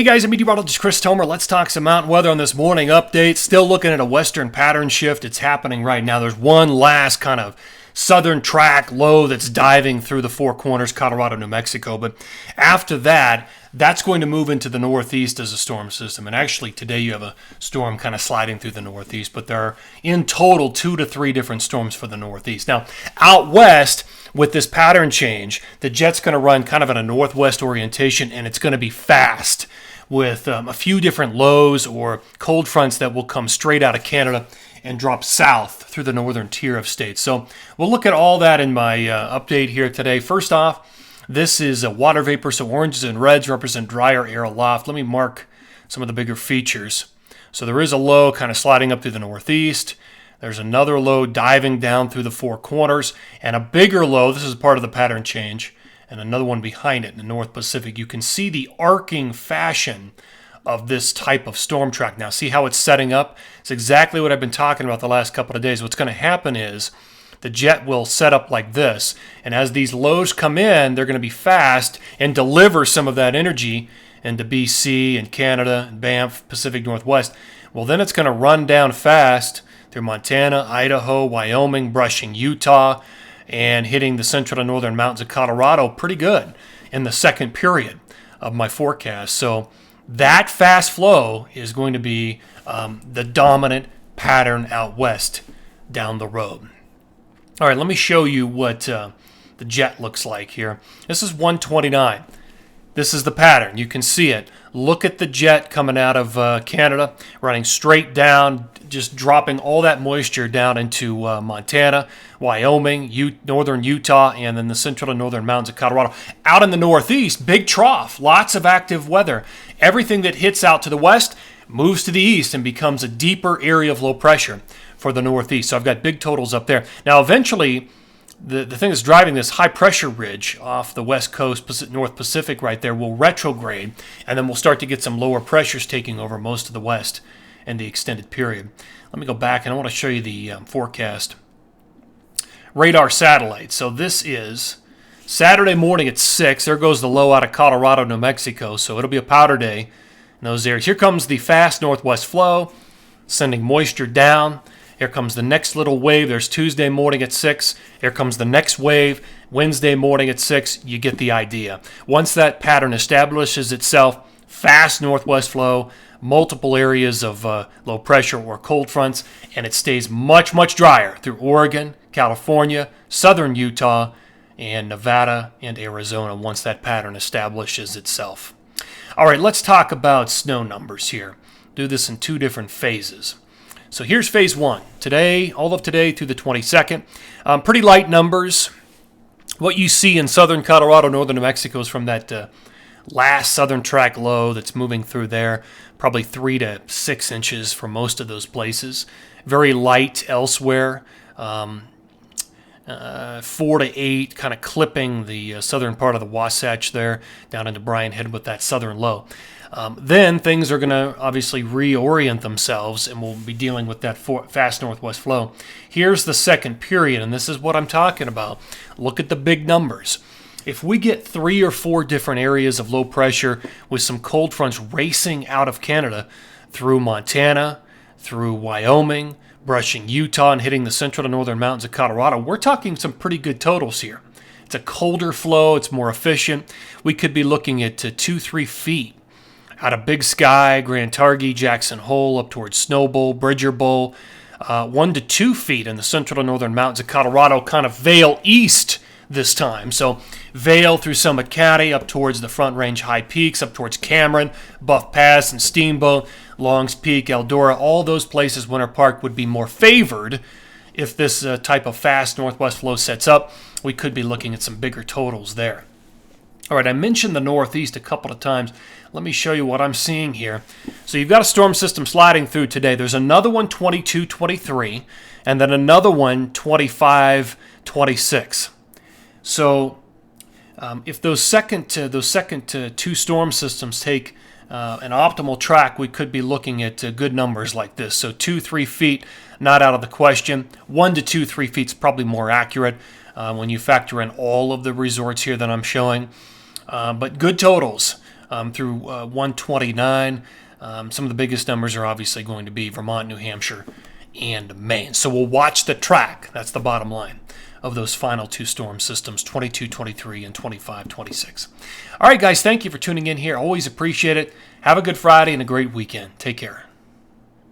Hey guys, I'm Meteorologist Chris Tomer. Let's talk some mountain weather on this morning update. Still looking at a western pattern shift. It's happening right now. There's one last kind of southern track low that's diving through the Four Corners, Colorado, New Mexico. But after that, that's going to move into the northeast as a storm system. And actually today you have a storm kind of sliding through the northeast. But there are in total 2 to 3 different storms for the northeast. Now, out west, with this pattern change, the jet's going to run kind of in a northwest orientation, and it's going to be fast with a few different lows or cold fronts that will come straight out of Canada and drop south through the northern tier of states. So we'll look at all that in my update here today. First off, this is a water vapor, so oranges and reds represent drier air aloft. Let me mark some of the bigger features. So there is a low kind of sliding up through the northeast. There's another low diving down through the Four Corners, and a bigger low, this is part of the pattern change, and another one behind it in the North Pacific. You can see the arcing fashion of this type of storm track. Now, see how it's setting up? It's exactly what I've been talking about the last couple of days. What's going to happen is the jet will set up like this, and as these lows come in, they're going to be fast and deliver some of that energy into BC and Canada and Banff, Pacific Northwest. Well, then it's going to run down fast through Montana, Idaho, Wyoming, brushing Utah, and hitting the central and northern mountains of Colorado pretty good in the second period of my forecast. So that fast flow is going to be the dominant pattern out west down the road. All right, let me show you what the jet looks like here. This is 129. This is the pattern. You can see it. Look at the jet coming out of Canada, running straight down, just dropping all that moisture down into Montana, Wyoming, northern Utah, and then the central and northern mountains of Colorado. Out in the northeast, big trough, lots of active weather. Everything that hits out to the west moves to the east and becomes a deeper area of low pressure for the northeast. So I've got big totals up there. Now, eventually, the thing that's driving this high pressure ridge off the west coast, North Pacific right there, will retrograde, and then we'll start to get some lower pressures taking over most of the west in the extended period. Let me go back, and I want to show you the forecast. Radar satellite. So this is Saturday morning at 6. There goes the low out of Colorado, New Mexico, so it'll be a powder day in those areas. Here comes the fast northwest flow, sending moisture down. Here comes the next little wave. There's Tuesday morning at 6. Here comes the next wave, Wednesday morning at 6. You get the idea. Once that pattern establishes itself, fast northwest flow, multiple areas of low pressure or cold fronts, and it stays much, much drier through Oregon, California, southern Utah, and Nevada and Arizona once that pattern establishes itself. All right, let's talk about snow numbers here. Do this in 2 different phases. So here's phase 1. Today, all of today through the 22nd. Pretty light numbers. What you see in southern Colorado, northern New Mexico is from that last southern track low that's moving through there. Probably 3 to 6 inches for most of those places. Very light elsewhere. 4 to 8, kind of clipping the southern part of the Wasatch there down into Bryan Head with that southern low. Then things are going to obviously reorient themselves, and we'll be dealing with that fast northwest flow. Here's the second period, and this is what I'm talking about. Look at the big numbers. If we get 3 or 4 different areas of low pressure with some cold fronts racing out of Canada through Montana, through Wyoming, brushing Utah, and hitting the central and northern mountains of Colorado, we're talking some pretty good totals here. It's a colder flow. It's more efficient. We could be looking at 2-3 feet out of Big Sky, Grand Targhee, Jackson Hole, up towards Snow Bowl, Bridger Bowl, 1 to 2 feet in the central and northern mountains of Colorado, kind of Vail east this time. So Vail through Summit County, up towards the Front Range high peaks, up towards Cameron, Buff Pass, and Steamboat, Longs Peak, Eldora, all those places, Winter Park, would be more favored if this type of fast northwest flow sets up. We could be looking at some bigger totals there. All right, I mentioned the northeast a couple of times. Let me show you what I'm seeing here. So you've got a storm system sliding through today. There's another one 22, 23, and then another one 25, 26. So if those second 2 storm systems take an optimal track, we could be looking at good numbers like this. So 2-3 feet, not out of the question. 1 to 2-3 feet is probably more accurate when you factor in all of the resorts here that I'm showing. But good totals through 129. Some of the biggest numbers are obviously going to be Vermont, New Hampshire, and Maine. So we'll watch the track. That's the bottom line of those final two storm systems, 22-23 and 25-26. All right, guys, thank you for tuning in here. Always appreciate it. Have a good Friday and a great weekend. Take care.